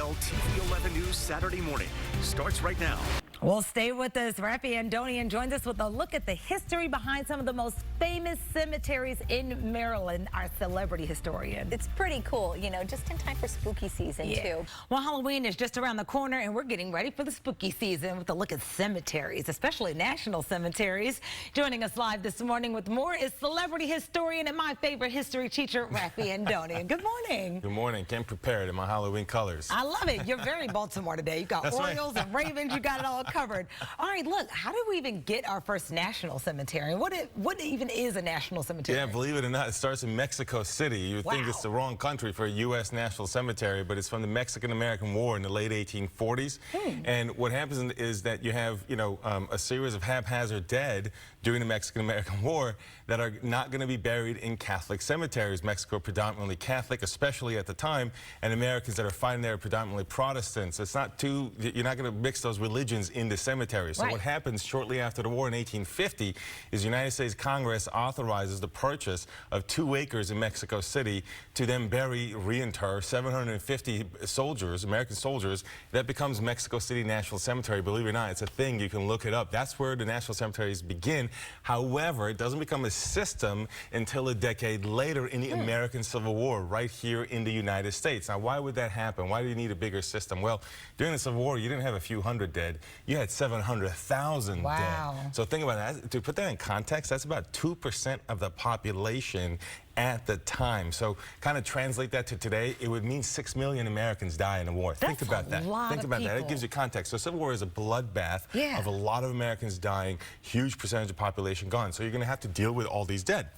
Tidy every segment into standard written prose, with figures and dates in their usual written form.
Well, TV 11 News Saturday morning starts right now. Well, stay with us. Raffi Andonian joins us with a look at the history behind some of the most famous cemeteries in Maryland, our celebrity historian. It's pretty cool, you know, just in time for spooky season, too. Well, Halloween is just around the corner, and we're getting ready for the spooky season with a look at cemeteries, especially national cemeteries. Joining us live this morning with more is celebrity historian and my favorite history teacher, Raffi Andonian. Good morning. Good morning. Came prepared in my Halloween colors. I love it. You're very Baltimore today. You got That's Orioles right. and Ravens. You got it all covered. All right, look, how did we even get our first national cemetery? What even is a national cemetery? Yeah, believe it or not, it starts in Mexico City. You would think it's the wrong country for a U.S. national cemetery, but it's from the Mexican-American War in the late 1840s. And what happens is that you have, you know, a series of haphazard dead during the Mexican-American War that are not going to be buried in Catholic cemeteries. Mexico predominantly Catholic, especially at the time, and Americans that are fighting there are predominantly Protestants. It's not too, you're not going to mix those religions into cemeteries. So what happens shortly after the war in 1850 is the United States Congress authorizes the purchase of 2 acres in Mexico City to then reinter 750 soldiers, American soldiers. That becomes Mexico City National Cemetery. Believe it or not, it's a thing. You can look it up. That's where the national cemeteries begin. However, it doesn't become a system until a decade later in the American Civil War, right here in the United States. Now, why would that happen? Why do you need a bigger system? Well, during the Civil War, you didn't have a few hundred dead. You had 700,000 dead. So think about that. To put that in context, that's about 2% of the population at the time. So kind of translate that to today, it would mean 6 million Americans die in the war. Think about that. Think about that. It gives you context. So Civil War is a bloodbath of a lot of Americans dying, huge percentage of population gone. So you're going to have to deal with all these dead.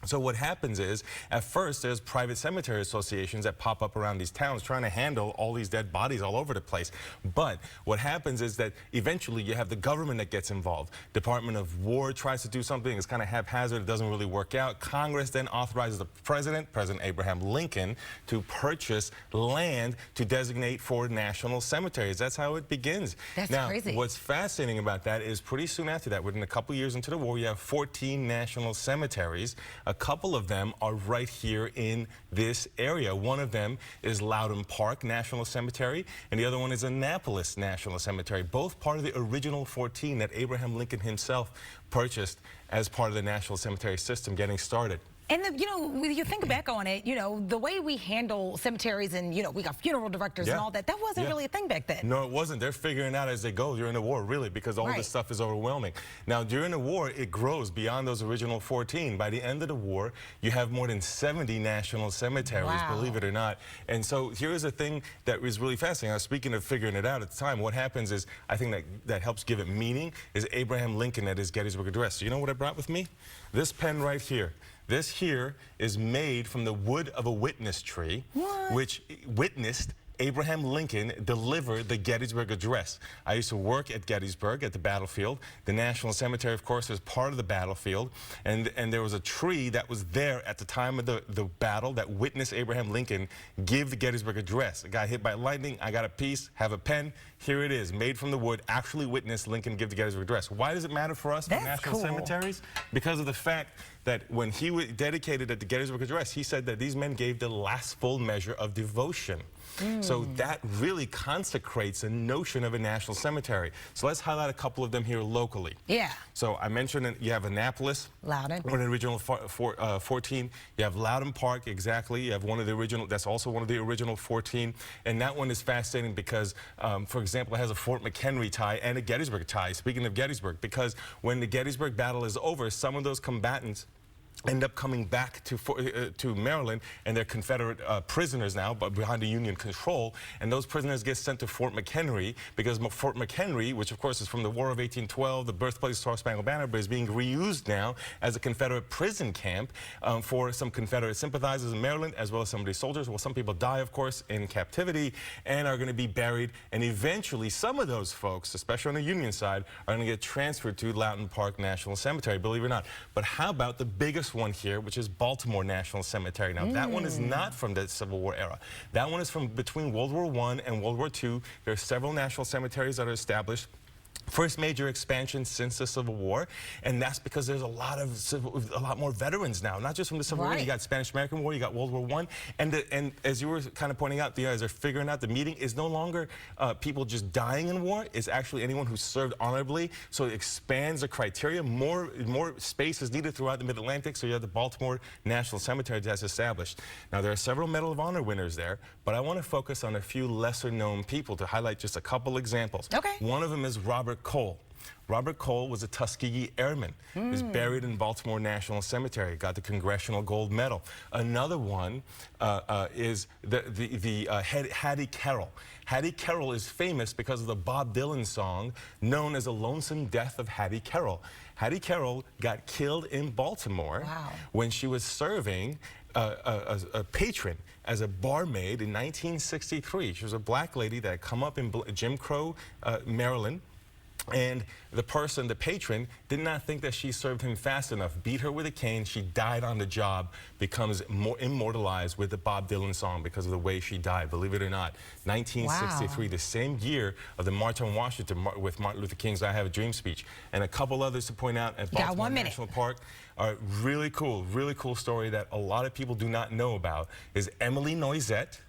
So what happens is, at first, there's private cemetery associations that pop up around these towns trying to handle all these dead bodies all over the place. But what happens is that eventually you have the government that gets involved. Department of War tries to do something. It's kind of haphazard. It doesn't really work out. Congress then authorizes the President Abraham Lincoln, to purchase land to designate for national cemeteries. That's how it begins. That's now, crazy. What's fascinating about that is pretty soon after that, within a couple years into the war, you have 14 national cemeteries. A couple of them are right here in this area. One of them is Loudon Park National Cemetery, and the other one is Annapolis National Cemetery, both part of the original 14 that Abraham Lincoln himself purchased as part of the national cemetery system getting started. And, you know, when you think back on it, you know, the way we handle cemeteries and, you know, we got funeral directors and all that, that wasn't really a thing back then. No, it wasn't. They're figuring out as they go during the war, really, because all this stuff is overwhelming. Now, during the war, it grows beyond those original 14. By the end of the war, you have more than 70 national cemeteries, believe it or not. And so here's a thing that was really fascinating. I was speaking of figuring it out at the time. What happens is, I think that helps give it meaning, is Abraham Lincoln at his Gettysburg Address. So you know what I brought with me? This pen right here. This here is made from the wood of a witness tree, which witnessed Abraham Lincoln delivered the Gettysburg Address. I used to work at Gettysburg at the battlefield. The National Cemetery, of course, is part of the battlefield. And there was a tree that was there at the time of the battle that witnessed Abraham Lincoln give the Gettysburg Address. A guy hit by lightning. I got a piece, have a pen. Here it is, made from the wood, actually witnessed Lincoln give the Gettysburg Address. Why does it matter for us, for national cemeteries? Because of the fact that when he was dedicated at the Gettysburg Address, he said that these men gave the last full measure of devotion. So that really consecrates the notion of a national cemetery. So let's highlight a couple of them here locally. So I mentioned that you have Annapolis, one of the original 14. You have Loudon Park, exactly. You have one of the original, that's also one of the original 14. And that one is fascinating because, for example, it has a Fort McHenry tie and a Gettysburg tie. Speaking of Gettysburg, because when the Gettysburg battle is over, some of those combatants end up coming back to Maryland, and they're Confederate prisoners now, but behind the Union control. And those prisoners get sent to Fort McHenry, because Fort McHenry, which of course is from the War of 1812, the birthplace of Star Spangled Banner, but is being reused now as a Confederate prison camp for some Confederate sympathizers in Maryland, as well as some of these soldiers. Well, some people die, of course, in captivity and are going to be buried. And eventually, some of those folks, especially on the Union side, are going to get transferred to Loudon Park National Cemetery, believe it or not. But how about the biggest one here, which is Baltimore National Cemetery? Now, that one is not from the Civil War era. That one is from between World War I and World War II. There are several national cemeteries that are established First major expansion since the Civil War, and that's because there's a lot more veterans now, not just from the Civil War. You got Spanish-American War, you got World War I, and as you were kind of pointing out, as they're figuring out, the meeting is no longer people just dying in war. It's actually anyone who served honorably. So it expands the criteria. More space is needed throughout the Mid-Atlantic. So you have the Baltimore National Cemetery that's established. Now there are several Medal of Honor winners there, but I want to focus on a few lesser-known people to highlight just a couple examples. Okay. One of them is Robert Cole. Robert Cole was a Tuskegee Airman. He's buried in Baltimore National Cemetery, got the Congressional Gold Medal. Another one is Hattie Carroll. Hattie Carroll is famous because of the Bob Dylan song known as The Lonesome Death of Hattie Carroll. Hattie Carroll got killed in Baltimore when she was serving a patron as a barmaid in 1963. She was a black lady that had come up in Jim Crow, Maryland. And the patron, did not think that she served him fast enough, beat her with a cane. She died on the job, becomes more immortalized with the Bob Dylan song because of the way she died, believe it or not. 1963, the same year of the March on Washington with Martin Luther King's I Have a Dream speech. And a couple others to point out at Baltimore National Park are really cool story that a lot of people do not know about is Emily Noisette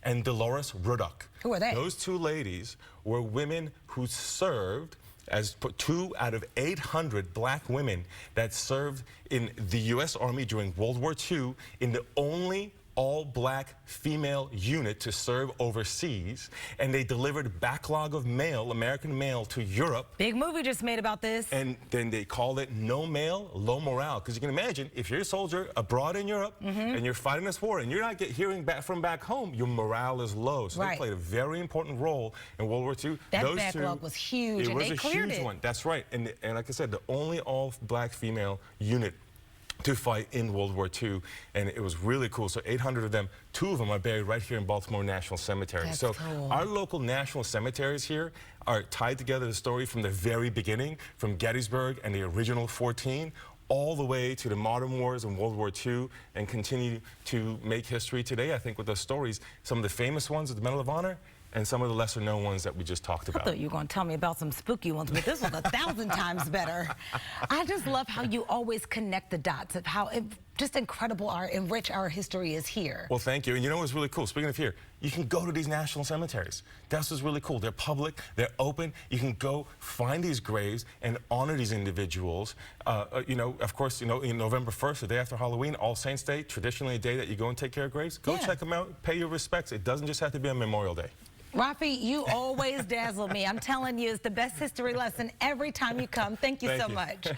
and Dolores Ruddock. Who are they? Those two ladies were women who served as 2 out of 800 black women that served in the U.S. Army during World War II in the only all-black female unit to serve overseas, and they delivered backlog of mail, American mail, to Europe. Big movie just made about this. And then they called it No Mail, Low Morale, because you can imagine if you're a soldier abroad in Europe and you're fighting this war and you're not hearing back from back home, your morale is low. So they played a very important role in World War II. That backlog was huge, and they cleared it. It was a huge one. That's right. And like I said, the only all-black female unit to fight in World War II, and it was really cool. So 800 of them, 2 of them are buried right here in Baltimore National Cemetery. That's so cool. Our local national cemeteries here are tied together the story from the very beginning, from Gettysburg and the original 14, all the way to the modern wars and World War II, and continue to make history today, I think, with those stories. Some of the famous ones of the Medal of Honor, and some of the lesser-known ones that we just talked about. I thought you were going to tell me about some spooky ones, but this was 1,000 times better. I just love how you always connect the dots of how just incredible and rich our history is here. Well, thank you. And you know what's really cool? Speaking of here, you can go to these national cemeteries. That's what's really cool. They're public, they're open. You can go find these graves and honor these individuals. You know, of course, you know, in November 1st, the day after Halloween, All Saints Day, traditionally a day that you go and take care of graves. Go check them out, pay your respects. It doesn't just have to be on Memorial Day. Raffi, you always dazzle me. I'm telling you, it's the best history lesson every time you come. Thank you so much.